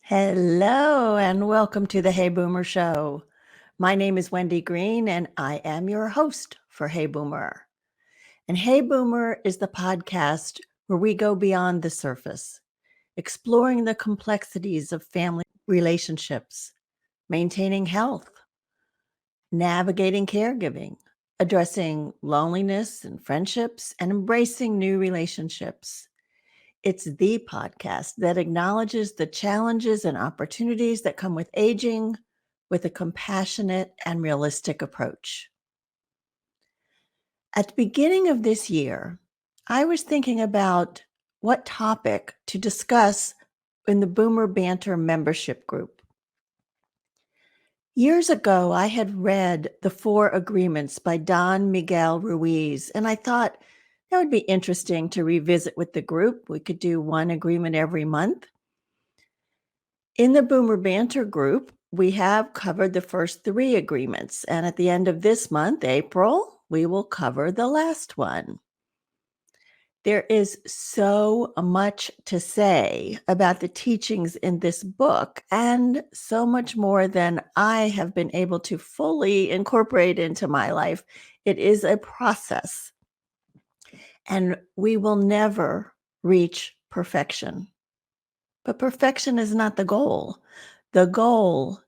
Hello and welcome to the Hey Boomer Show. My name is Wendy Green and I am your host for Hey Boomer. And Hey Boomer is the podcast where we go beyond the surface, exploring the complexities of family relationships, maintaining health, navigating caregiving, addressing loneliness and friendships, and embracing new relationships. It's the podcast that acknowledges the challenges and opportunities that come with aging with a compassionate and realistic approach. At the beginning of this year, I was thinking about what topic to discuss in the Boomer Banter membership group. Years ago, I had read The Four Agreements by Don Miguel Ruiz, and I thought that would be interesting to revisit with the group. We could do one agreement every month. In the Boomer Banter group, we have covered the first three agreements, and at the end of this month, April, we will cover the last one. There is so much to say about the teachings in this book, and so much more than I have been able to fully incorporate into my life. It is a process, and we will never reach perfection. But perfection is not the goal. The goal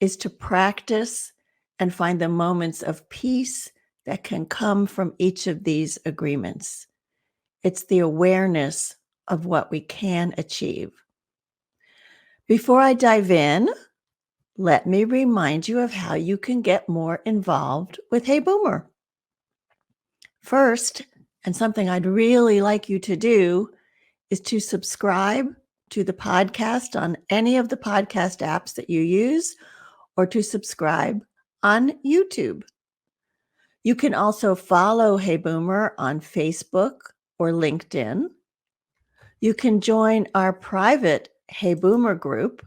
is to practice and find the moments of peace that can come from each of these agreements. It's the awareness of what we can achieve. Before I dive in, let me remind you of how you can get more involved with Hey Boomer. First, and something I'd really like you to do, is to subscribe to the podcast on any of the podcast apps that you use, or to subscribe on YouTube. You can also follow Hey Boomer on Facebook or LinkedIn. You can join our private Hey Boomer group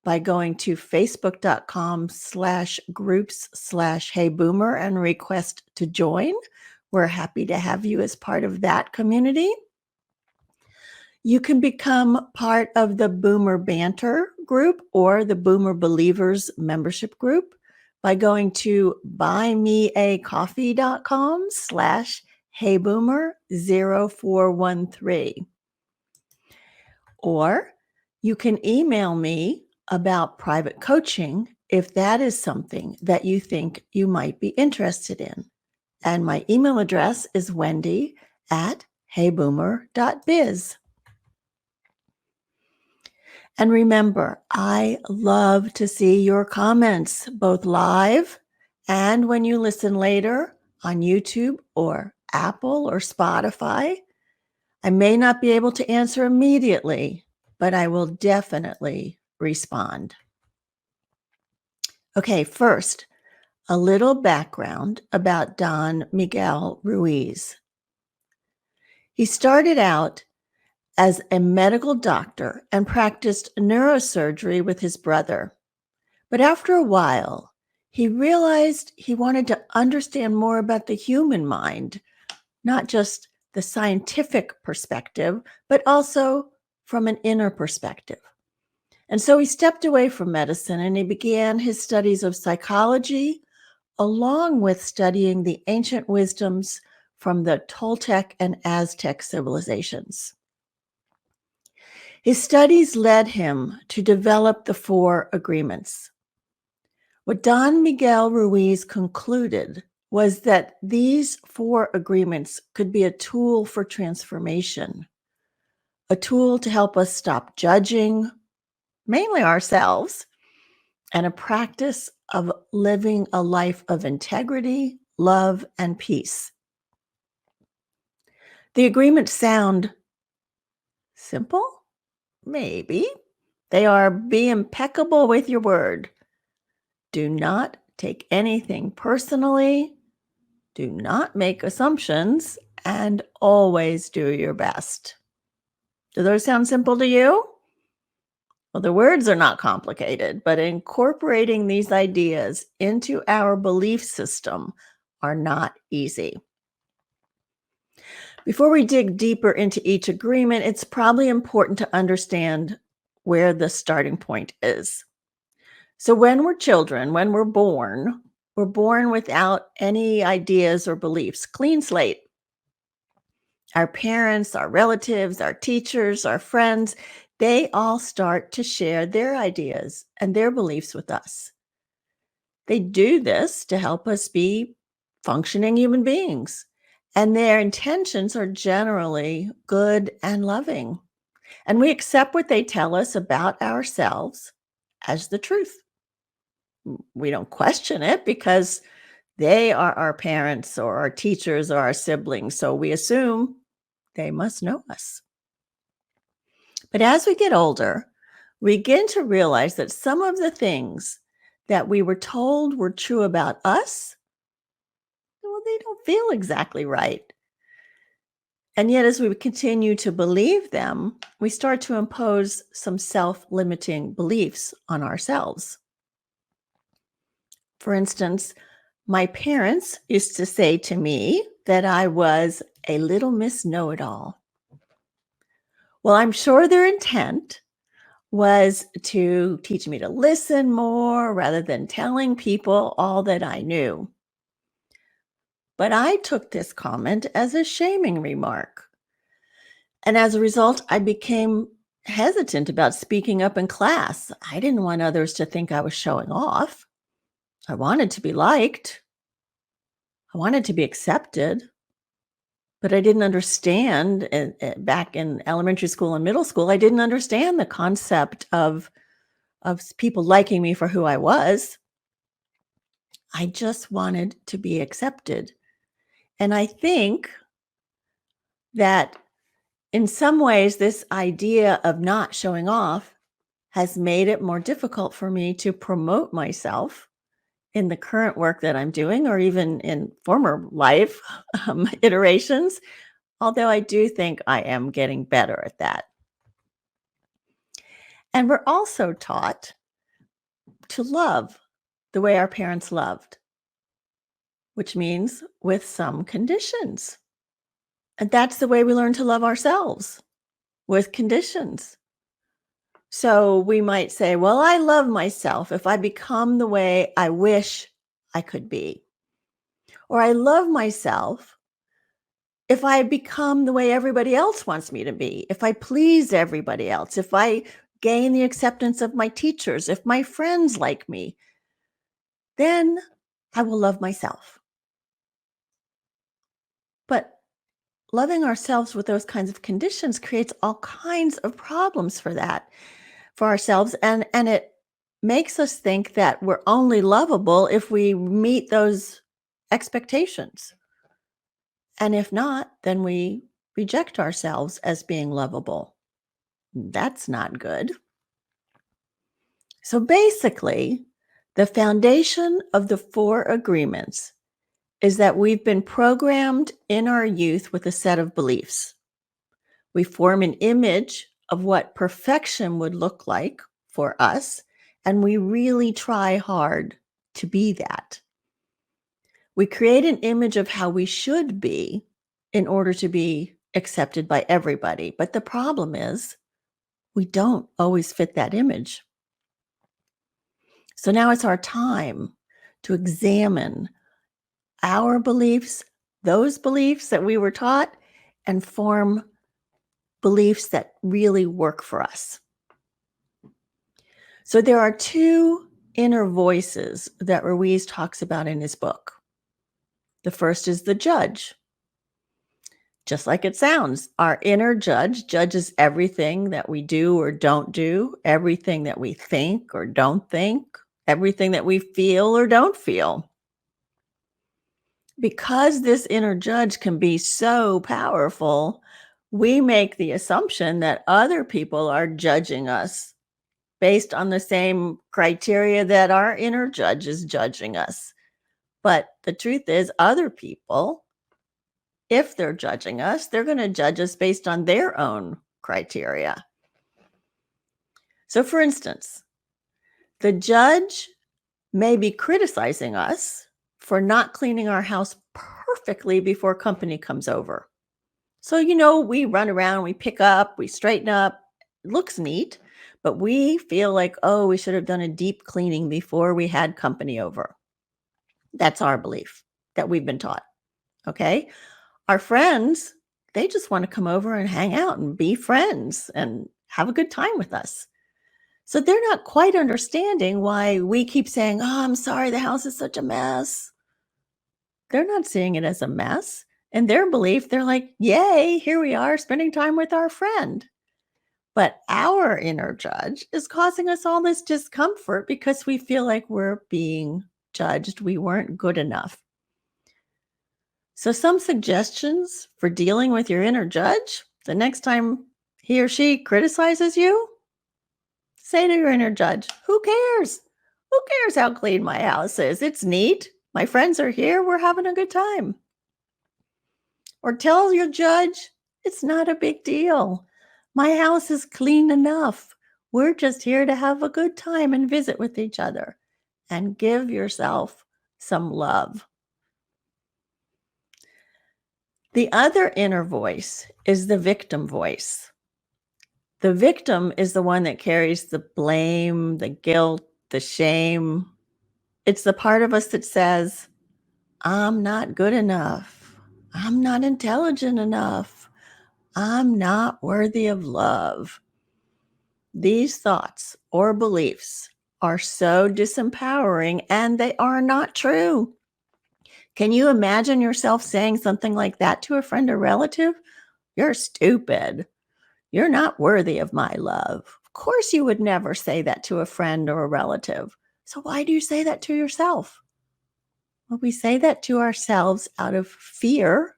by going to facebook.com/groups/Hey Boomer and request to join. We're happy to have you as part of that community. You can become part of the Boomer Banter group or the Boomer Believers membership group by going to buymeacoffee.com/heyboomer0413. Or you can email me about private coaching if that is something that you think you might be interested in. And my email address is wendy@heyboomer.biz. And remember, I love to see your comments, both live and when you listen later on YouTube or Apple or Spotify. I may not be able to answer immediately, but I will definitely respond. Okay, first, a little background about Don Miguel Ruiz. He started out as a medical doctor and practiced neurosurgery with his brother. But after a while, he realized he wanted to understand more about the human mind, not just the scientific perspective, but also from an inner perspective. And so he stepped away from medicine and he began his studies of psychology, along with studying the ancient wisdoms from the Toltec and Aztec civilizations. His studies led him to develop the Four Agreements. What Don Miguel Ruiz concluded was that these four agreements could be a tool for transformation, a tool to help us stop judging, mainly ourselves, and a practice of living a life of integrity, love, and peace. The agreements sound simple? Maybe. They are: be impeccable with your word. Do not take anything personally. Do not make assumptions, and always do your best. Do those sound simple to you? Well, the words are not complicated, but incorporating these ideas into our belief system are not easy. Before we dig deeper into each agreement, it's probably important to understand where the starting point is. So when we're children, when we're born without any ideas or beliefs, clean slate. Our parents, our relatives, our teachers, our friends, they all start to share their ideas and their beliefs with us. They do this to help us be functioning human beings. And their intentions are generally good and loving. And we accept what they tell us about ourselves as the truth. We don't question it because they are our parents or our teachers or our siblings. So we assume they must know us. But as we get older, we begin to realize that some of the things that we were told were true about us, well, they don't feel exactly right. And yet, as we continue to believe them, we start to impose some self limiting beliefs on ourselves. For instance, my parents used to say to me that I was a little Miss Know It All. Well, I'm sure their intent was to teach me to listen more rather than telling people all that I knew. But I took this comment as a shaming remark. And as a result, I became hesitant about speaking up in class. I didn't want others to think I was showing off. I wanted to be liked. I wanted to be accepted. But I didn't understand back in elementary school and middle school, I didn't understand the concept of people liking me for who I was. I just wanted to be accepted. And I think that in some ways, this idea of not showing off has made it more difficult for me to promote myself in the current work that I'm doing, or even in former life iterations. Although I do think I am getting better at that. And we're also taught to love the way our parents loved, which means with some conditions. And that's the way we learn to love ourselves, with conditions. So we might say, well, I love myself if I become the way I wish I could be. Or I love myself if I become the way everybody else wants me to be, if I please everybody else, if I gain the acceptance of my teachers, if my friends like me, then I will love myself. But loving ourselves with those kinds of conditions creates all kinds of problems for ourselves. And it makes us think that we're only lovable if we meet those expectations. And if not, then we reject ourselves as being lovable. That's not good. So basically, the foundation of the four agreements is that we've been programmed in our youth with a set of beliefs. We form an image of what perfection would look like for us, and we really try hard to be that. We create an image of how we should be in order to be accepted by everybody. But the problem is, we don't always fit that image. So now it's our time to examine our beliefs, those beliefs that we were taught, and form beliefs that really work for us. So there are two inner voices that Ruiz talks about in his book. The first is the judge. Just like it sounds, our inner judge judges everything that we do or don't do, everything that we think or don't think, everything that we feel or don't feel. Because this inner judge can be so powerful, we make the assumption that other people are judging us based on the same criteria that our inner judge is judging us. But the truth is, other people, if they're judging us, they're going to judge us based on their own criteria. So, for instance, the judge may be criticizing us for not cleaning our house perfectly before company comes over. So, we run around, we pick up, we straighten up. It looks neat, But we feel like, oh, we should have done a deep cleaning before we had company over. That's our belief that we've been taught. Okay. Our friends, they just want to come over and hang out and be friends and have a good time with us. So they're not quite understanding why we keep saying, oh, I'm sorry, the house is such a mess. They're not seeing it as a mess. In their belief, they're like, yay, here we are spending time with our friend. But our inner judge is causing us all this discomfort because we feel like we're being judged. We weren't good enough. So, some suggestions for dealing with your inner judge the next time he or she criticizes you, say to your inner judge, who cares? Who cares how clean my house is? It's neat. My friends are here. We're having a good time. Or tell your judge, it's not a big deal. My house is clean enough. We're just here to have a good time and visit with each other. And give yourself some love. The other inner voice is the victim voice. The victim is the one that carries the blame, the guilt, the shame. It's the part of us that says, I'm not good enough. I'm not intelligent enough. I'm not worthy of love. These thoughts or beliefs are so disempowering and they are not true. Can you imagine yourself saying something like that to a friend or relative? You're stupid. You're not worthy of my love. Of course, you would never say that to a friend or a relative. So, why do you say that to yourself? Well, we say that to ourselves out of fear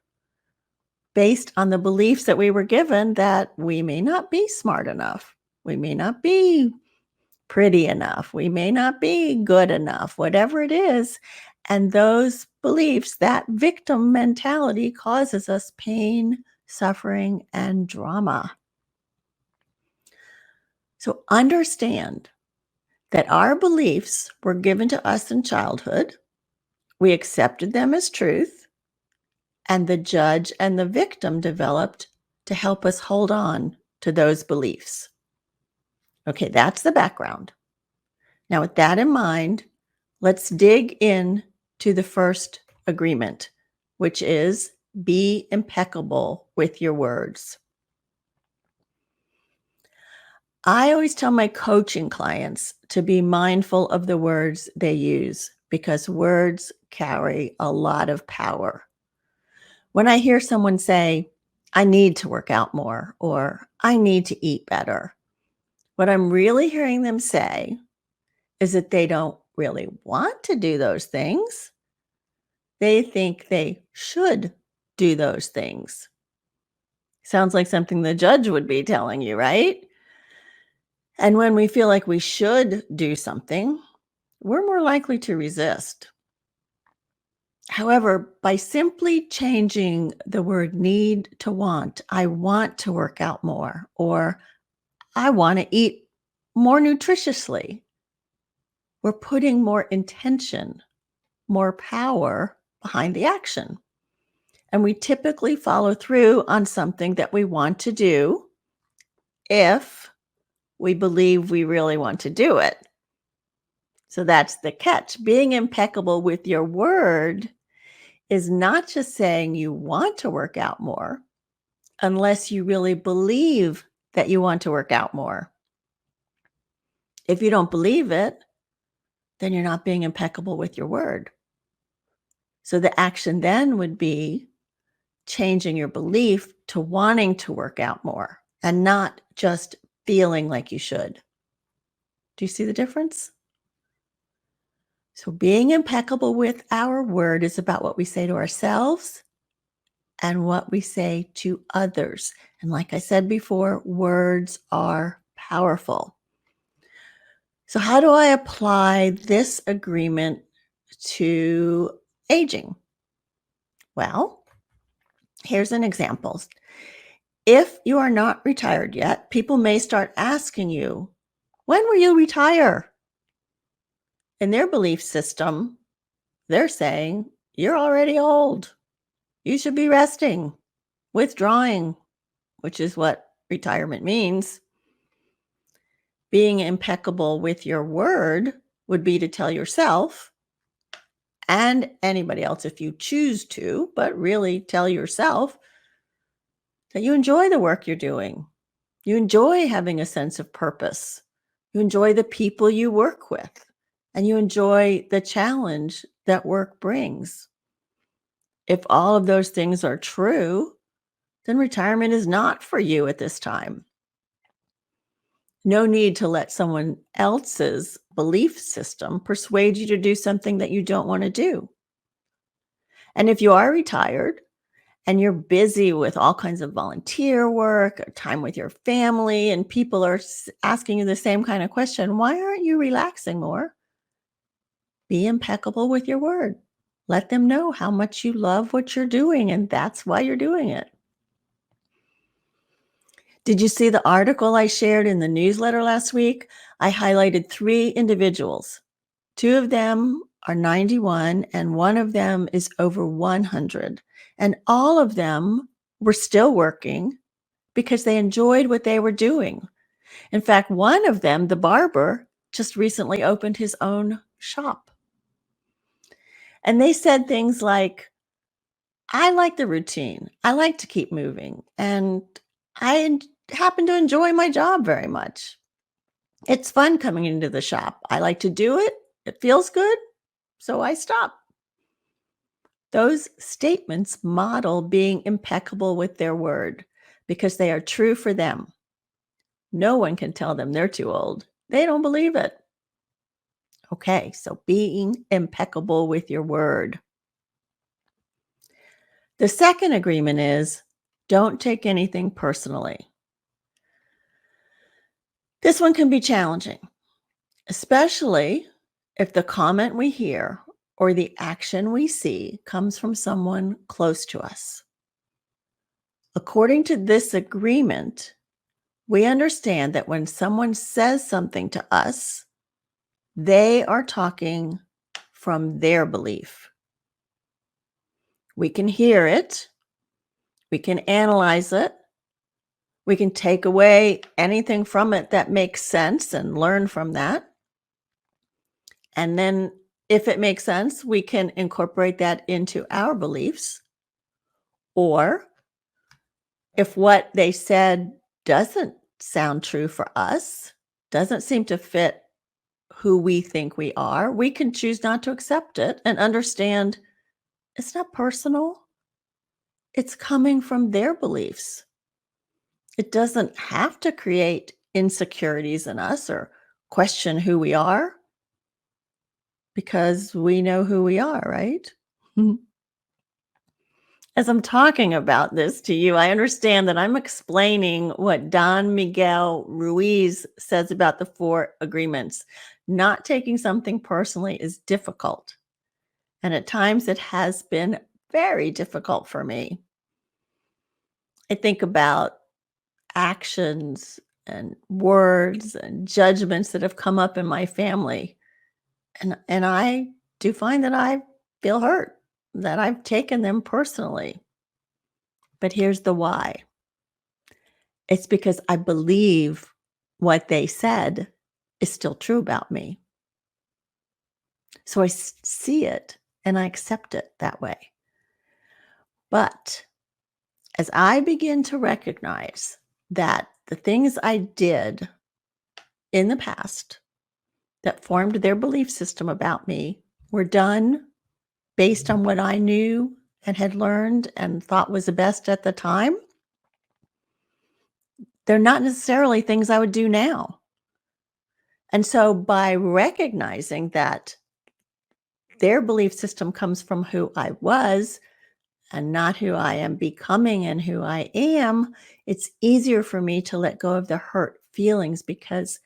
based on the beliefs that we were given that we may not be smart enough. We may not be pretty enough. We may not be good enough, whatever it is. And those beliefs, that victim mentality causes us pain, suffering, and drama. So understand that our beliefs were given to us in childhood. We accepted them as truth, and the judge and the victim developed to help us hold on to those beliefs. Okay, that's the background. Now, with that in mind, let's dig in to the first agreement, which is be impeccable with your words. I always tell my coaching clients to be mindful of the words they use because words carry a lot of power. When I hear someone say, I need to work out more, or I need to eat better, what I'm really hearing them say is that they don't really want to do those things. They think they should do those things. Sounds like something the judge would be telling you, right? And when we feel like we should do something, we're more likely to resist. However, by simply changing the word need to want, I want to work out more, or I want to eat more nutritiously, we're putting more intention, more power behind the action. And we typically follow through on something that we want to do if we believe we really want to do it. So that's the catch. Being impeccable with your word is not just saying you want to work out more unless you really believe that you want to work out more. If you don't believe it, then you're not being impeccable with your word. So the action then would be changing your belief to wanting to work out more and not just feeling like you should. Do you see the difference? So being impeccable with our word is about what we say to ourselves and what we say to others. And like I said before, words are powerful. So how do I apply this agreement to aging? Well, here's an example. If you are not retired yet, people may start asking you, when will you retire? In their belief system, they're saying, you're already old. You should be resting, withdrawing, which is what retirement means. Being impeccable with your word would be to tell yourself and anybody else if you choose to, but really tell yourself that you enjoy the work you're doing. You enjoy having a sense of purpose. You enjoy the people you work with, and you enjoy the challenge that work brings. If all of those things are true, then retirement is not for you at this time. No need to let someone else's belief system persuade you to do something that you don't want to do. And if you are retired and you're busy with all kinds of volunteer work, or time with your family, and people are asking you the same kind of question, why aren't you relaxing more? Be impeccable with your word. Let them know how much you love what you're doing, and that's why you're doing it. Did you see the article I shared in the newsletter last week? I highlighted 3 individuals. 2 of them are 91 and one of them is over 100. And all of them were still working because they enjoyed what they were doing. In fact, one of them, the barber, just recently opened his own shop. And they said things like, I like the routine. I like to keep moving. And happen to enjoy my job very much. It's fun coming into the shop. I like to do it. It feels good. So I stop. Those statements model being impeccable with their word because they are true for them. No one can tell them they're too old. They don't believe it. Okay, so being impeccable with your word. The second agreement is don't take anything personally. This one can be challenging, especially if the comment we hear or the action we see comes from someone close to us. According to this agreement, we understand that when someone says something to us, they are talking from their belief. We can hear it, we can analyze it, we can take away anything from it that makes sense and learn from that. And then, if it makes sense, we can incorporate that into our beliefs. Or if what they said doesn't sound true for us, doesn't seem to fit who we think we are, we can choose not to accept it and understand it's not personal. It's coming from their beliefs. It doesn't have to create insecurities in us or question who we are because we know who we are, right? As I'm talking about this to you, I understand that I'm explaining what Don Miguel Ruiz says about the 4 agreements. Not taking something personally is difficult. And at times it has been very difficult for me. I think about actions and words and judgments that have come up in my family. And I do find that I feel hurt, that I've taken them personally. But here's the why. It's because I believe what they said is still true about me. So I see it and I accept it that way. But as I begin to recognize that the things I did in the past that formed their belief system about me were done based on what I knew and had learned and thought was the best at the time, they're not necessarily things I would do now. And so by recognizing that their belief system comes from who I was and not who I am becoming and who I am, it's easier for me to let go of the hurt feelings because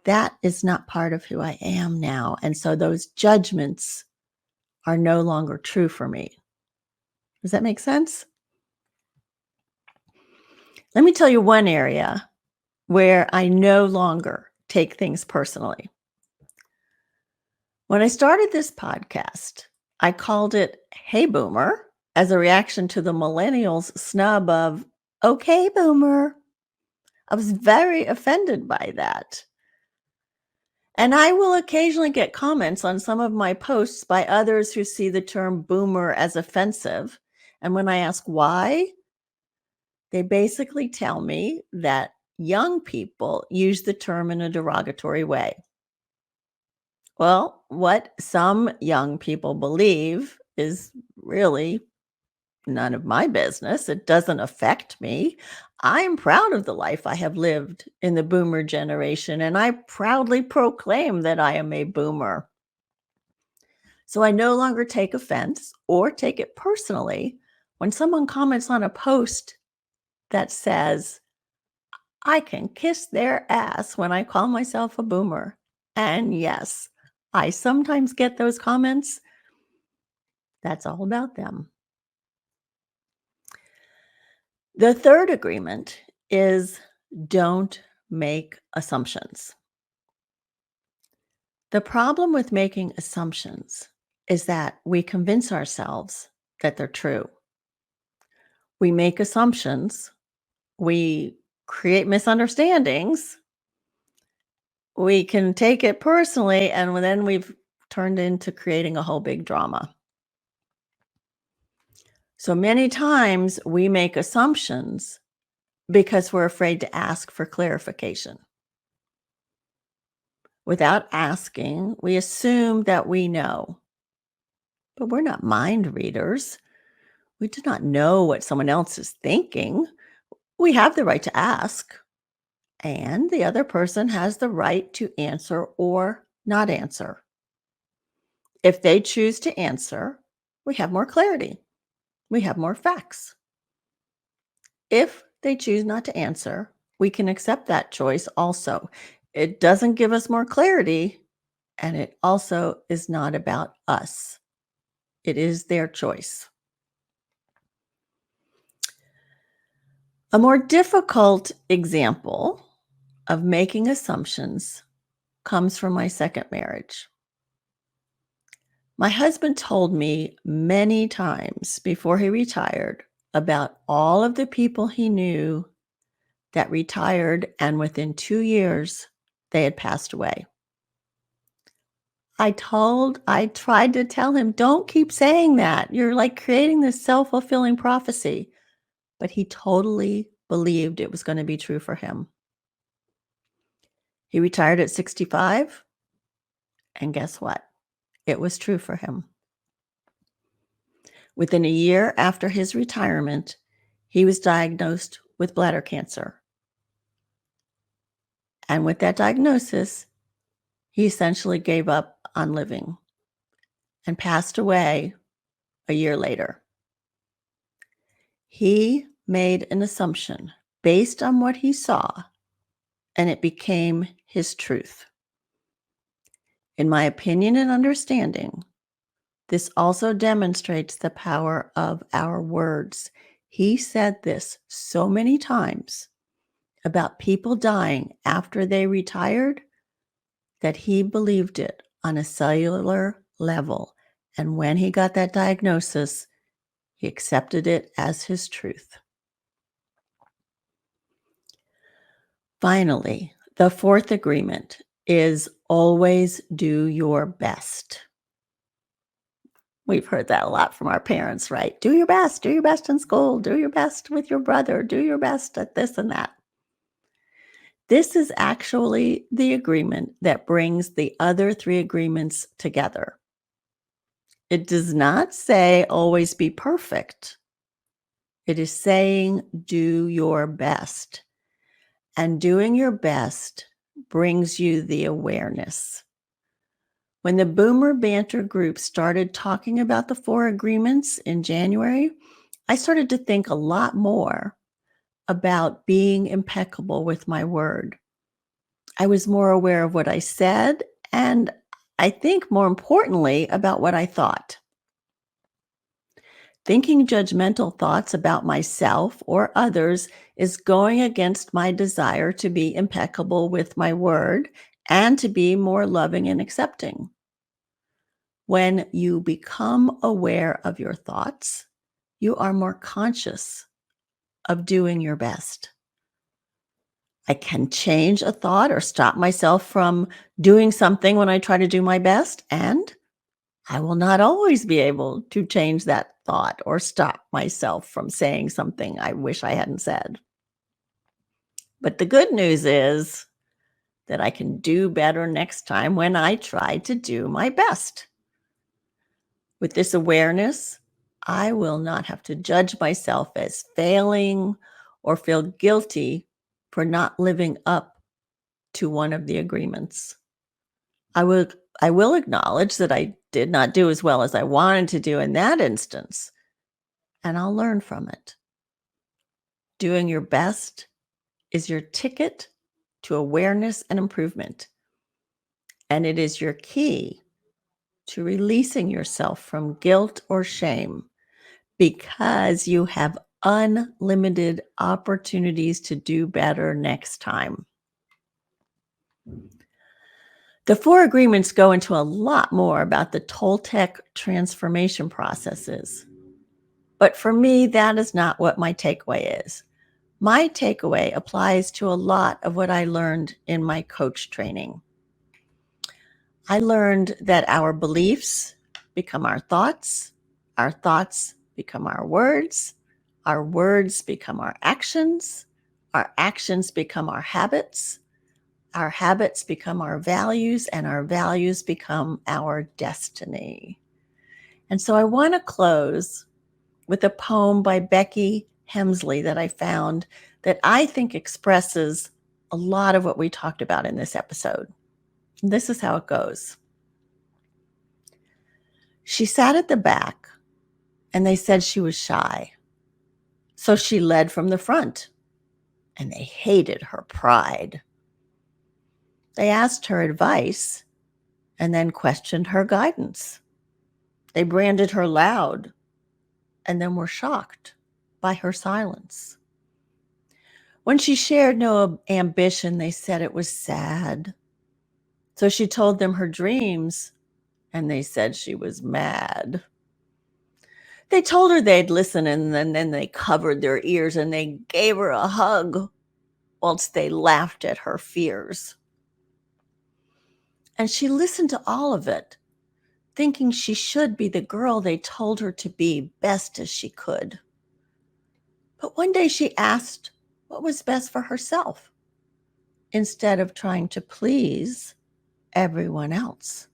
that is not part of who I am now. And so those judgments are no longer true for me. Does that make sense? Let me tell you one area where I no longer take things personally. When I started this podcast, I called it Hey Boomer as a reaction to the millennials' snub of, okay, Boomer. I was very offended by that. And I will occasionally get comments on some of my posts by others who see the term boomer as offensive. And when I ask why, they basically tell me that young people use the term in a derogatory way. Well, what some young people believe is really none of my business. It doesn't affect me. I'm proud of the life I have lived in the boomer generation, and I proudly proclaim that I am a boomer. So I no longer take offense or take it personally when someone comments on a post that says, I can kiss their ass when I call myself a boomer. And yes, I sometimes get those comments. That's all about them. The third agreement is don't make assumptions. The problem with making assumptions is that we convince ourselves that they're true. We make assumptions, we create misunderstandings, we can take it personally, and then we've turned into creating a whole big drama. So many times we make assumptions because we're afraid to ask for clarification. Without asking, we assume that we know, but we're not mind readers. We do not know what someone else is thinking. We have the right to ask, and the other person has the right to answer or not answer. If they choose to answer, we have more clarity. We have more facts. If they choose not to answer, we can accept that choice also. It doesn't give us more clarity, and it also is not about us. It is their choice. A more difficult example of making assumptions comes from my second marriage. My husband told me many times before he retired about all of the people he knew that retired, and within 2 years, they had passed away. I tried to tell him, "Don't keep saying that. You're, like, creating this self-fulfilling prophecy." But he totally believed it was gonna be true for him. He retired at 65, and guess what? It was true for him. Within a year after his retirement, he was diagnosed with bladder cancer. And with that diagnosis, he essentially gave up on living and passed away a year later. He made an assumption based on what he saw, and it became his truth. In my opinion and understanding, this also demonstrates the power of our words. He said this so many times about people dying after they retired that he believed it on a cellular level. And when he got that diagnosis, he accepted it as his truth. Finally, the fourth agreement is always do your best. We've heard that a lot from our parents, right? Do your best. Do your best in school. Do your best with your brother. Do your best at this and that. This is actually the agreement that brings the other three agreements together. It does not say always be perfect. It is saying do your best. And doing your best brings you the awareness. When the Boomer Banter group started talking about the four agreements in January, I started to think a lot more about being impeccable with my word. I was more aware of what I said, and I think more importantly, about what I thought. Thinking judgmental thoughts about myself or others is going against my desire to be impeccable with my word and to be more loving and accepting. When you become aware of your thoughts, you are more conscious of doing your best. I can change a thought or stop myself from doing something when I try to do my best. And I will not always be able to change that thought or stop myself from saying something I wish I hadn't said. But the good news is that I can do better next time when I try to do my best. With this awareness, I will not have to judge myself as failing or feel guilty for not living up to one of the agreements. I will I will acknowledge that I did not do as well as I wanted to do in that instance, and I'll learn from it. Doing your best is your ticket to awareness and improvement, and it is your key to releasing yourself from guilt or shame because you have unlimited opportunities to do better next time. The four agreements go into a lot more about the Toltec transformation processes. But for me, that is not what my takeaway is. My takeaway applies to a lot of what I learned in my coach training. I learned that our beliefs become our thoughts become our words become our actions become our habits become our values, and our values become our destiny. And so I want to close with a poem by Becky Hemsley that I found that I think expresses a lot of what we talked about in this episode. This is how it goes. She sat at the back, and they said she was shy. So she led from the front, and they hated her pride. They asked her advice and then questioned her guidance. They branded her loud and then were shocked by her silence. When she shared no ambition, they said it was sad. So she told them her dreams, and they said she was mad. They told her they'd listen, and then they covered their ears and they gave her a hug whilst they laughed at her fears. And she listened to all of it, thinking she should be the girl they told her to be best as she could. But one day she asked what was best for herself instead of trying to please everyone else.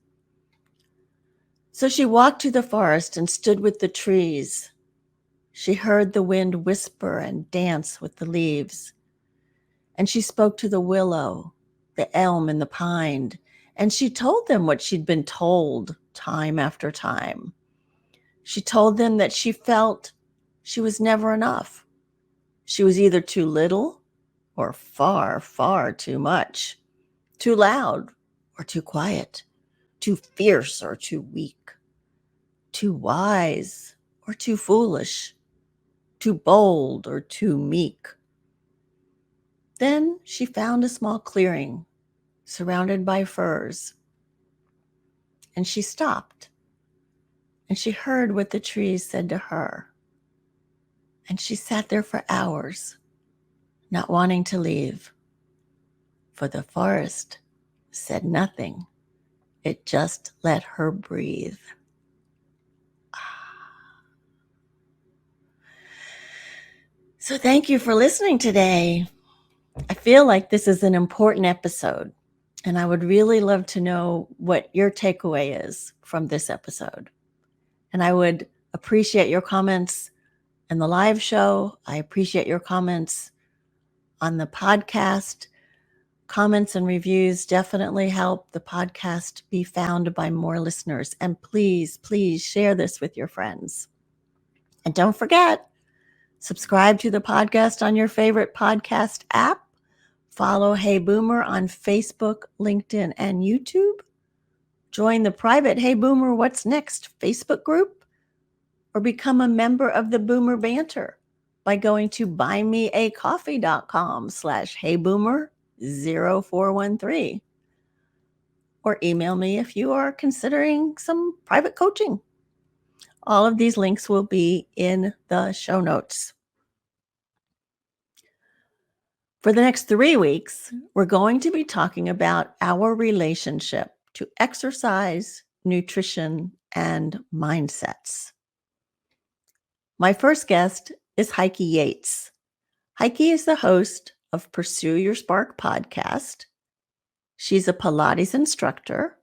So she walked to the forest and stood with the trees. She heard the wind whisper and dance with the leaves. And she spoke to the willow, the elm, and the pine. And she told them what she'd been told time after time. She told them that she felt she was never enough. She was either too little or far, far too much, too loud or too quiet, too fierce or too weak, too wise or too foolish, too bold or too meek. Then she found a small clearing surrounded by firs, and she stopped, and she heard what the trees said to her. And she sat there for hours, not wanting to leave, for the forest said nothing. It just let her breathe. So thank you for listening today. I feel like this is an important episode, and I would really love to know what your takeaway is from this episode. And I would appreciate your comments in the live show. I appreciate your comments on the podcast. Comments and reviews definitely help the podcast be found by more listeners. And please, please share this with your friends. And don't forget, subscribe to the podcast on your favorite podcast app. Follow Hey Boomer on Facebook, LinkedIn, and YouTube. Join the private Hey Boomer What's Next Facebook group, or become a member of the Boomer Banter by going to buymeacoffee.com/heyboomer0413, or email me if you are considering some private coaching. All of these links will be in the show notes. For the next 3 weeks, we're going to be talking about our relationship to exercise, nutrition, and mindsets. My first guest is Heike Yates. Heike is the host of Pursue Your Spark podcast. She's a Pilates instructor,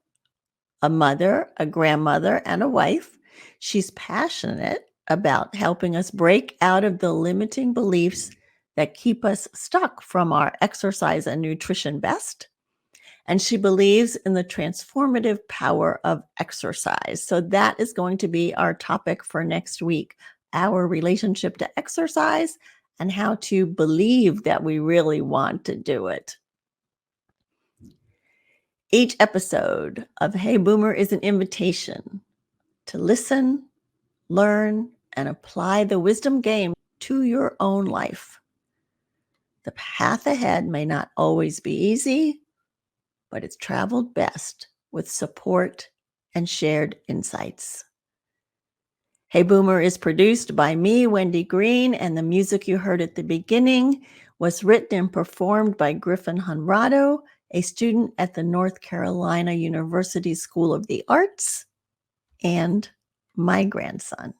a mother, a grandmother, and a wife. She's passionate about helping us break out of the limiting beliefs that keep us stuck from our exercise and nutrition best. And she believes in the transformative power of exercise. So that is going to be our topic for next week, our relationship to exercise and how to believe that we really want to do it. Each episode of Hey Boomer is an invitation to listen, learn, and apply the wisdom game to your own life. The path ahead may not always be easy, but it's traveled best with support and shared insights. Hey Boomer is produced by me, Wendy Green, and the music you heard at the beginning was written and performed by Griffin Honrado, a student at the North Carolina University School of the Arts, and my grandson.